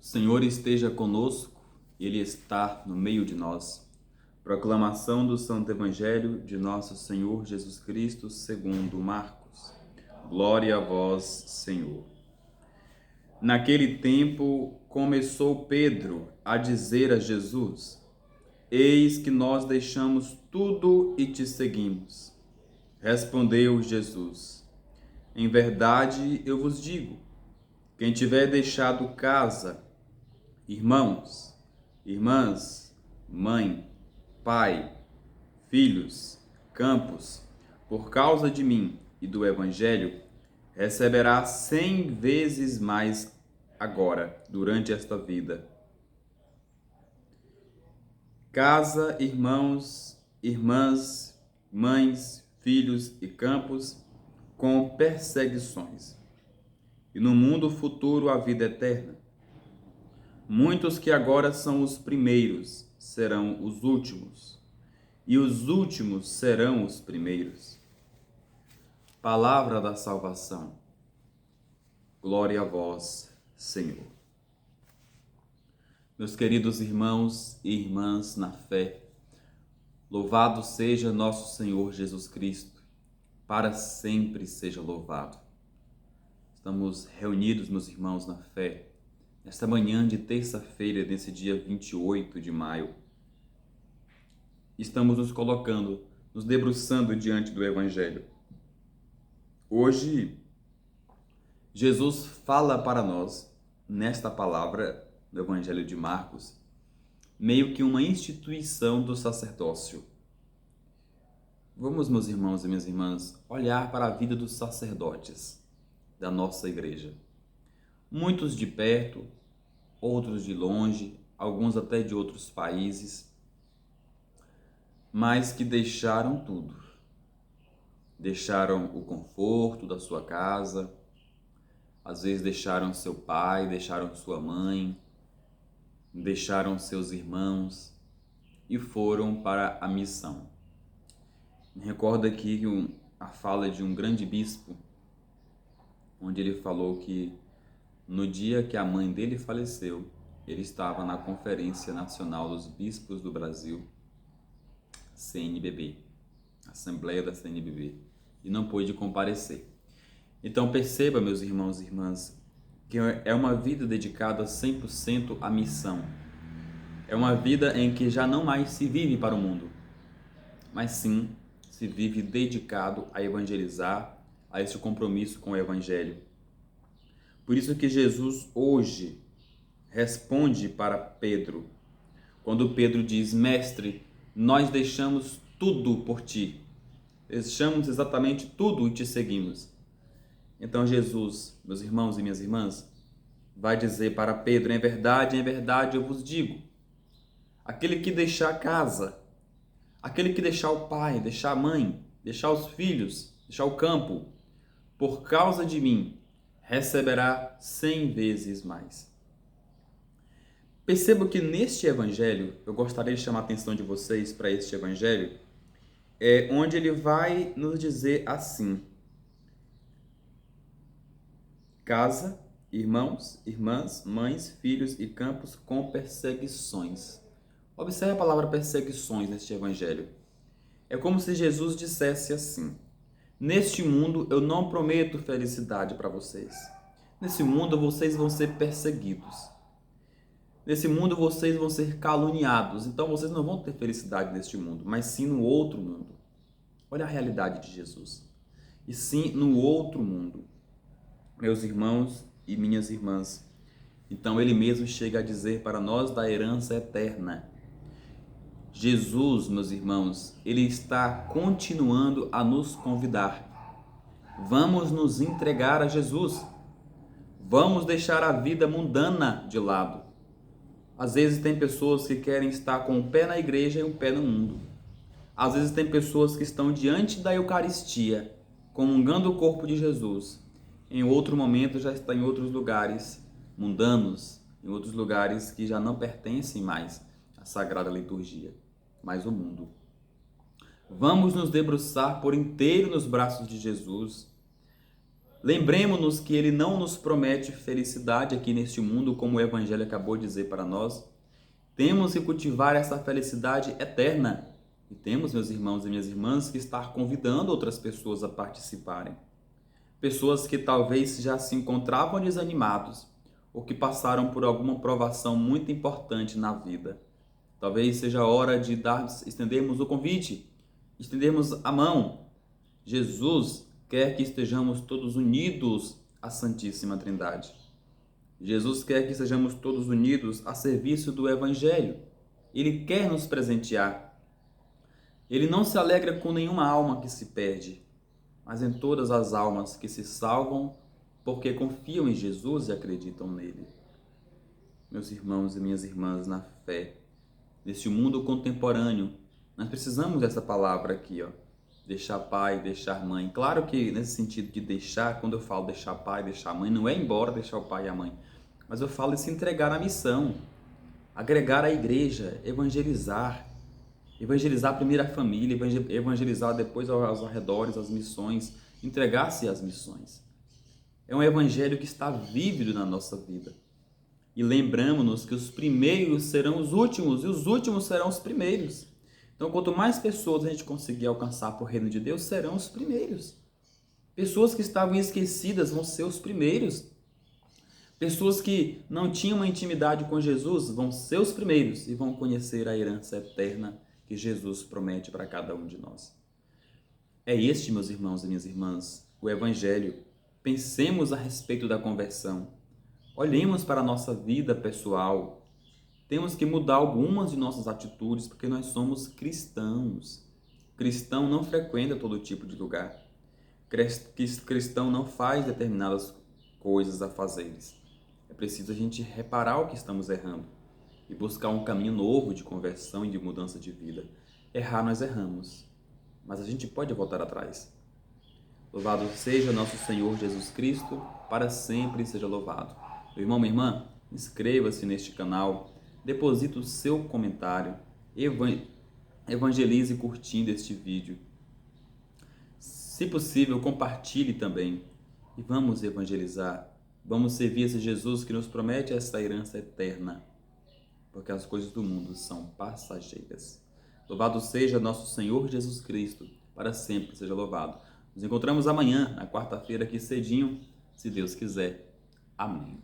Senhor esteja conosco, Ele está no meio de nós. Proclamação do Santo Evangelho de nosso Senhor Jesus Cristo, segundo Marcos. Glória a vós, Senhor. Naquele tempo, começou Pedro a dizer a Jesus: Eis que nós deixamos tudo e te seguimos. Respondeu Jesus: Em verdade eu vos digo, quem tiver deixado casa, irmãos, irmãs, mãe, pai, filhos, campos, por causa de mim e do Evangelho, receberá 100 vezes mais agora, durante esta vida. Casa, irmãos, irmãs, mães, filhos e campos, com perseguições. E no mundo futuro a vida eterna. Muitos que agora são os primeiros serão os últimos, e os últimos serão os primeiros. Palavra da salvação. Glória a vós, Senhor. Meus queridos irmãos e irmãs na fé, louvado seja nosso Senhor Jesus Cristo, para sempre seja louvado. Estamos reunidos, meus irmãos, na fé, nesta manhã de terça-feira, desse dia 28 de maio. Estamos nos colocando, nos debruçando diante do Evangelho. Hoje, Jesus fala para nós, nesta palavra do Evangelho de Marcos, meio que uma instituição do sacerdócio. Vamos, meus irmãos e minhas irmãs, olhar para a vida dos sacerdotes da nossa igreja. Muitos de perto, outros de longe, alguns até de outros países, mas que deixaram tudo. Deixaram o conforto da sua casa, às vezes deixaram seu pai, deixaram sua mãe, deixaram seus irmãos e foram para a missão. Me recordo aqui a fala de um grande bispo, onde ele falou que no dia que a mãe dele faleceu, ele estava na Conferência Nacional dos Bispos do Brasil, CNBB, Assembleia da CNBB, e não pôde comparecer. Então perceba, meus irmãos e irmãs, que é uma vida dedicada 100% à missão. É uma vida em que já não mais se vive para o mundo, mas sim se vive dedicado a evangelizar, a esse compromisso com o Evangelho. Por isso que Jesus hoje responde para Pedro, quando Pedro diz: Mestre, nós deixamos tudo por ti. Deixamos exatamente tudo e te seguimos. Então Jesus, meus irmãos e minhas irmãs, vai dizer para Pedro: em verdade eu vos digo, aquele que deixar a casa, aquele que deixar o pai, deixar a mãe, deixar os filhos, deixar o campo, por causa de mim, receberá 100 vezes mais. Percebo que neste evangelho, eu gostaria de chamar a atenção de vocês para este evangelho, onde ele vai nos dizer assim: casa, irmãos, irmãs, mães, filhos e campos com perseguições. Observe a palavra perseguições neste evangelho. É como se Jesus dissesse assim: neste mundo eu não prometo felicidade para vocês. Nesse mundo vocês vão ser perseguidos. Nesse mundo vocês vão ser caluniados. Então vocês não vão ter felicidade neste mundo, mas sim no outro mundo. Olha a realidade de Jesus. E sim no outro mundo. Meus irmãos e minhas irmãs. Então ele mesmo chega a dizer para nós da herança eterna. Jesus, meus irmãos, ele está continuando a nos convidar. Vamos nos entregar a Jesus. Vamos deixar a vida mundana de lado. Às vezes tem pessoas que querem estar com o pé na igreja e o pé no mundo. Às vezes tem pessoas que estão diante da Eucaristia, comungando o corpo de Jesus. Em outro momento já está em outros lugares mundanos, em outros lugares que já não pertencem mais à Sagrada Liturgia, mas o mundo. Vamos nos debruçar por inteiro nos braços de Jesus. Lembremos-nos que Ele não nos promete felicidade aqui neste mundo, como o Evangelho acabou de dizer para nós. Temos que cultivar essa felicidade eterna. E temos, meus irmãos e minhas irmãs, que estar convidando outras pessoas a participarem. Pessoas que talvez já se encontravam desanimados ou que passaram por alguma provação muito importante na vida. Talvez seja a hora de estendermos o convite, estendermos a mão. Jesus quer que estejamos todos unidos à Santíssima Trindade. Jesus quer que estejamos todos unidos a serviço do Evangelho. Ele quer nos presentear. Ele não se alegra com nenhuma alma que se perde, mas em todas as almas que se salvam porque confiam em Jesus e acreditam nele. Meus irmãos e minhas irmãs na fé, neste mundo contemporâneo, nós precisamos dessa palavra aqui, ó. Deixar pai, deixar mãe. Claro que nesse sentido de deixar, quando eu falo deixar pai, deixar mãe, não é ir embora deixar o pai e a mãe, mas eu falo de se entregar à missão, agregar a igreja, evangelizar primeiro a família, evangelizar depois aos arredores, as missões, entregar-se às missões. É um evangelho que está vívido na nossa vida. E lembramos-nos que os primeiros serão os últimos e os últimos serão os primeiros. Então, quanto mais pessoas a gente conseguir alcançar para o reino de Deus, serão os primeiros. Pessoas que estavam esquecidas vão ser os primeiros. Pessoas que não tinham uma intimidade com Jesus vão ser os primeiros e vão conhecer a herança eterna que Jesus promete para cada um de nós. É este, meus irmãos e minhas irmãs, o Evangelho. Pensemos a respeito da conversão. Olhemos para a nossa vida pessoal. Temos que mudar algumas de nossas atitudes porque nós somos cristãos. Cristão não frequenta todo tipo de lugar. Cristão não faz determinadas coisas a fazeres. É preciso a gente reparar o que estamos errando e buscar um caminho novo de conversão e de mudança de vida. Errar nós erramos, mas a gente pode voltar atrás. Louvado seja nosso Senhor Jesus Cristo, para sempre seja louvado. Meu irmão, minha irmã, inscreva-se neste canal, deposite o seu comentário, evangelize curtindo este vídeo. Se possível, compartilhe também e vamos evangelizar. Vamos servir esse Jesus que nos promete essa herança eterna, porque as coisas do mundo são passageiras. Louvado seja nosso Senhor Jesus Cristo, para sempre seja louvado. Nos encontramos amanhã, na quarta-feira, aqui cedinho, se Deus quiser. Amém.